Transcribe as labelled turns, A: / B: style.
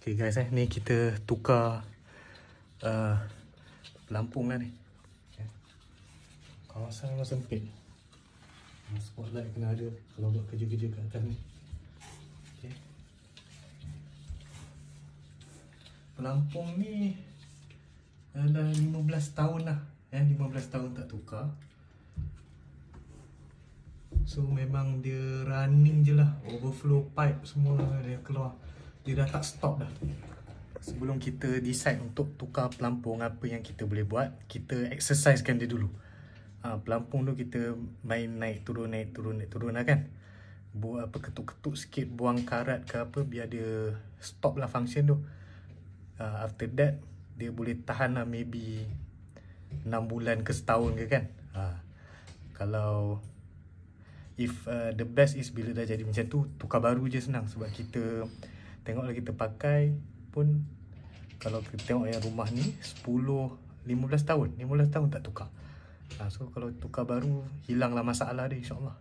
A: Okay guys, ni kita tukar pelampung lah ni. Okay. Kawasan memang sempit. Spotlight kena ada kalau buat kerja-kerja kat atas ni. Okay. Pelampung ni dah 15 tahun lah. 15 tahun tak tukar. So memang dia running je lah. Overflow pipe semua dia keluar. Dia dah tak stop dah. Sebelum kita decide untuk tukar pelampung, apa yang kita boleh buat, kita exercisekan dia dulu. Pelampung tu kita main naik turun lah kan. Buat apa, ketuk-ketuk sikit, buang karat ke apa, biar dia stop lah function tu. After that dia boleh tahan lah maybe 6 bulan ke setahun ke kan. Kalau if the best is bila dah jadi macam tu, tukar baru je senang. Sebab kita tengoklah, kita pakai pun, kalau kita tengok yang rumah ni 15 tahun tak tukar. So kalau tukar baru, hilanglah masalah dia, insyaAllah.